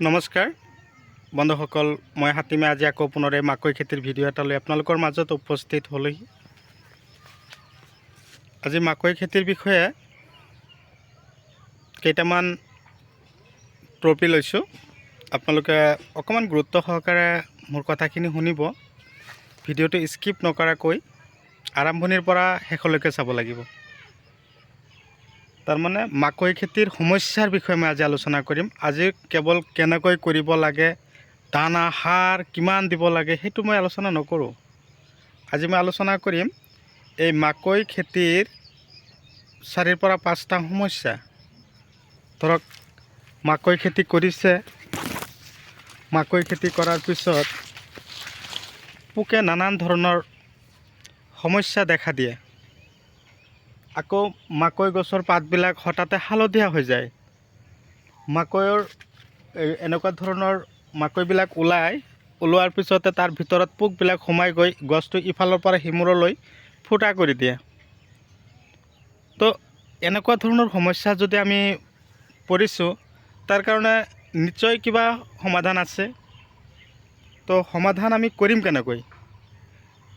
নমস্কাৰ বন্ধুসকল, মই হাতীমে আজি আকৌ পুনৰে মাকৈ খেতিৰ ভিডিঅ' এটা লৈ আপোনালোকৰ মাজত উপস্থিত হ'লোহি। আজি মাকৈ খেতিৰ বিষয়ে কেইটামান ট্ৰপি লৈছোঁ। আপোনালোকে অকণমান গুৰুত্ব সহকাৰে মোৰ কথাখিনি শুনিব। ভিডিঅ'টো স্কিপ নকৰাকৈ আৰম্ভণিৰ পৰা শেষলৈকে চাব লাগিব। তাৰমানে মাকৈ খেতিৰ সমস্যাৰ বিষয়ে মই আজি আলোচনা কৰিম। আজি কেৱল কেনেকৈ কৰিব লাগে, দানা সাৰ কিমান দিব লাগে সেইটো মই আলোচনা নকৰোঁ। আজি মই আলোচনা কৰিম এই মাকৈ খেতিৰ 4ৰ পৰা 5টা সমস্যা। ধৰক মাকৈ খেতি কৰিছে, মাকৈ খেতি কৰাৰ পিছত পোকে নানান ধৰণৰ সমস্যা দেখা দিয়ে। আকৌ মাকৈ গছৰ পাতবিলাক হঠাতে হালধীয়া হৈ যায়। মাকৈৰ এনেকুৱা ধৰণৰ মাকৈবিলাক ওলোৱাৰ পিছতে তাৰ ভিতৰত পোকবিলাক সোমাই গৈ গছটো ইফালৰ পৰা সিমূৰলৈ ফুটা কৰি দিয়ে। তো এনেকুৱা ধৰণৰ সমস্যা যদি আমি পৰিছোঁ, তাৰ কাৰণে নিশ্চয় কিবা সমাধান আছে। তো সমাধান আমি কৰিম কেনেকৈ,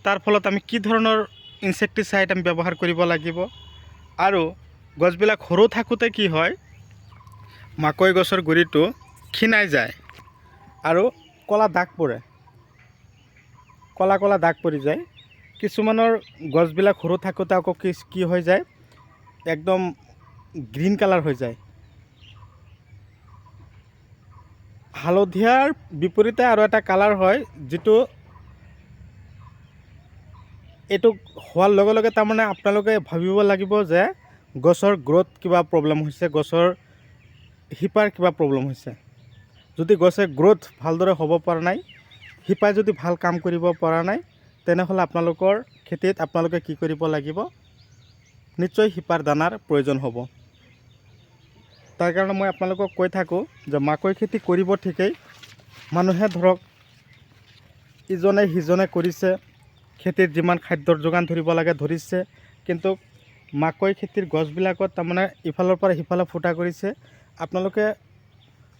তাৰ ফলত আমি কি ধৰণৰ ইনচেক্টিচাইড আমি ব্যৱহাৰ কৰিব লাগিব। আৰু গছবিলাক সৰু থাকোঁতে কি হয়, মাকৈ গছৰ গুৰিটো ক্ষীণাই যায় আৰু ক'লা দাগ পৰে, ক'লা দাগ পৰি যায়। কিছুমানৰ গছবিলাক সৰু থাকোঁতে আকৌ কি হৈ যায়, একদম গ্ৰীণ কালাৰ হৈ যায়। হালধীয়াৰ বিপৰীতে আৰু এটা কালাৰ হয়, যিটো এইটো হোৱাৰ লগে লগে তাৰমানে আপোনালোকে ভাবিব লাগিব যে গছৰ গ্ৰ'থ কিবা প্ৰব্লেম হৈছে, গছৰ শিপাৰ কিবা প্ৰব্লেম হৈছে। যদি গছে গ্ৰ'থ ভালদৰে হ'ব পৰা নাই, শিপাই যদি ভাল কাম কৰিব পৰা নাই, তেনেহ'লে আপোনালোকৰ খেতিত আপোনালোকে কি কৰিব লাগিব, নিশ্চয় শিপাৰ দানাৰ প্ৰয়োজন হ'ব। তাৰ কাৰণে মই আপোনালোকক কৈ থাকোঁ যে মাকৈ খেতি কৰিব ঠিকেই, মানুহে ধৰক ইজনে সিজনে কৰিছে, খেতিত যিমান খাদ্যৰ যোগান ধৰিব লাগে ধৰিছে, কিন্তু মাকৈ খেতিৰ গছবিলাকত তাৰমানে ইফালৰ পৰা সিফালে ফুটা কৰিছে। আপোনালোকে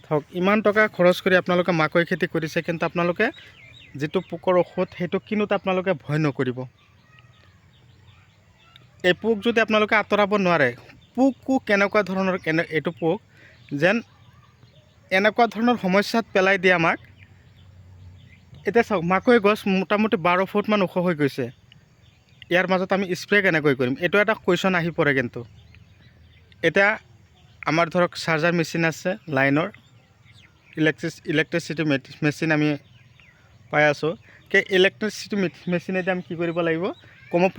ধৰক ইমান টকা খৰচ কৰি আপোনালোকে মাকৈ খেতি কৰিছে, কিন্তু আপোনালোকে যিটো পোকৰ ঔষধ সেইটো কিনোতে আপোনালোকে ভয় নকৰিব। এই পোক যদি আপোনালোকে আঁতৰাব নোৱাৰে, পোকো কেনেকুৱা ধৰণৰ, এইটো পোক যেন এনেকুৱা ধৰণৰ সমস্যাত পেলাই দিয়ে আমাক। এতিয়া চাওক, মাকৈ গছ মোটামুটি 12 ফুটমান ওখ হৈ গৈছে। ইয়াৰ মাজত আমি স্প্ৰে কেনেকৈ কৰিম, এইটো এটা কুৱেশ্যন আহি পৰে। কিন্তু এতিয়া আমাৰ ধৰক চাৰ্জাৰ মেচিন আছে, লাইনৰ ইলেক্ট্ৰিচিটি মেচিন আমি পাই আছোঁ। সেই ইলেক্ট্ৰিচিটি মেচিনেদি আমি কি কৰিব লাগিব, কমেও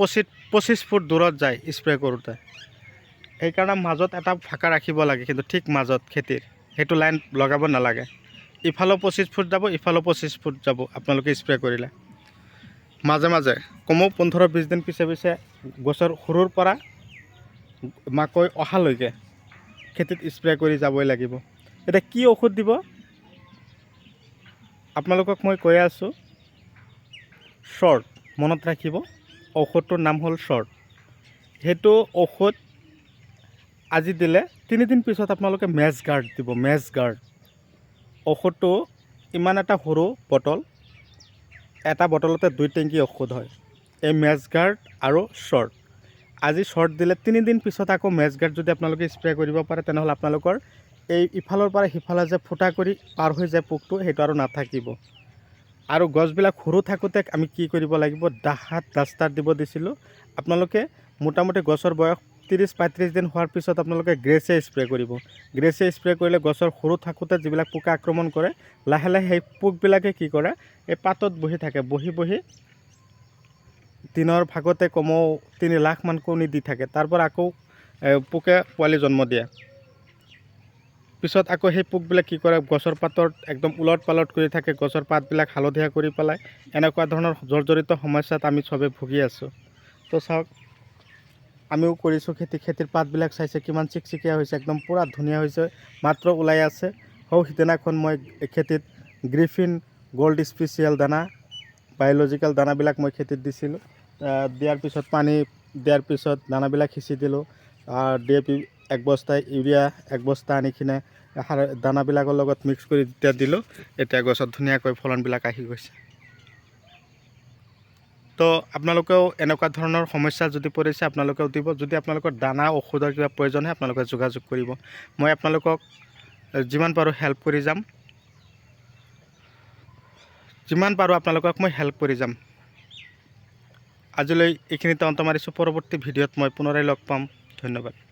25 ফুট দূৰত যায় স্প্ৰে কৰোঁতে। সেইকাৰণে মাজত এটা ফাঁকা ৰাখিব লাগে, কিন্তু ঠিক মাজত খেতিৰ সেইটো লাইন লগাব নালাগে। ইফালেও 25 ফুট যাব, ইফালেও 25 ফুট যাব। আপোনালোকে স্প্ৰে কৰিলে মাজে মাজে কমেও 15-20 দিন পিছে পিছে গছৰ সৰুৰ পৰা মাকৈ অহালৈকে খেতিত স্প্ৰে কৰি যাবই লাগিব। এতিয়া কি ঔষধ দিব আপোনালোকক মই কৈ আছোঁ, শ্বৰ্ট। মনত ৰাখিব, ঔষধটোৰ নাম হ'ল শ্বৰ্ট। সেইটো ঔষধ আজি দিলে 3 দিন পিছত আপোনালোকে মেজ গাৰ্ড দিব। মেজ গাৰ্ড ঔষধটো ইমান এটা সৰু বটল, এটা বটলতে 2 টেংকি ঔষধ হয়। এই মেজ গাৰ্ড আৰু শ্বৰ্ট, আজি শ্বৰ্ট দিলে 3 দিন পিছত আকৌ মেজ গাৰ্ড যদি আপোনালোকে স্প্ৰে কৰিব পাৰে, তেনেহ'লে আপোনালোকৰ এই ইফালৰ পৰা সিফালে যে ফুটা কৰি পাৰ হৈ যায় পোকটো, সেইটো আৰু নাথাকিব। আৰু গছবিলাক সৰু থাকোঁতে আমি কি কৰিব লাগিব, ডাষ্টাৰ দিব দিছিলোঁ। আপোনালোকে মোটামুটি গছৰ বয়স 30-35 দিন হোৱাৰ পিছত আপোনালোকে গ্ৰেছে স্প্ৰে কৰিব। গ্ৰেছে স্প্ৰে কৰিলে গছৰ সৰু থাকোঁতে যিবিলাক পোকে আক্ৰমণ কৰে, লাহে লাহে সেই পোকবিলাকে কি কৰে, এই পাতত বহি থাকে। বহি দিনৰ ভাগতে কমেও 3 লাখ মান কণী দি থাকে। তাৰ পৰা আকৌ পোকে পোৱালি জন্ম দিয়ে। পিছত আকৌ সেই পোকবিলাক কি কৰে, গছৰ পাতৰ একদম উলট পালট কৰি থাকে, গছৰ পাতবিলাক হালধীয়া কৰি পেলাই। এনেকুৱা ধৰণৰ জৰ্জৰিত সমস্যাত আমি চবেই ভুগি আছোঁ। তো চাওক, আমিও কৰিছোঁ খেতিৰ পাতবিলাক চাইছে কিমান চিকচিকীয়া হৈছে, একদম পূৰা ধুনীয়া হৈছে, মাত্ৰ ওলাই আছে। সিদিনাখন মই খেতিত গ্ৰিফিন গ'ল্ড স্পেচিয়েল দানা, বায়'লজিকেল দানাবিলাক মই খেতিত দিছিলোঁ। দিয়াৰ পিছত পানী দিয়াৰ পিছত দানাবিলাক সিঁচি দিলোঁ। DAP 1 বস্তা, ইউৰিয়া 1 বস্তা আনি কিনে দানাবিলাকৰ লগত মিক্স কৰি যেতিয়া দিলোঁ, এতিয়া গছত ধুনীয়াকৈ ফলনবিলাক আহি গৈছে। তো আপোনালোকেও এনেকুৱা ধৰণৰ সমস্যা যদি পৰিছে আপোনালোকেও দিব। যদি আপোনালোকৰ দানা ঔষধৰ কিবা প্ৰয়োজন হয় আপোনালোকে যোগাযোগ কৰিব। মই আপোনালোকক যিমান পাৰোঁ হেল্প কৰি যাম, আপোনালোকক মই হেল্প কৰি যাম। আজিলৈ এইখিনিতে অন্ত মাৰিছোঁ। পৰৱৰ্তী ভিডিঅ'ত মই পুনৰাই লগ পাম। ধন্যবাদ।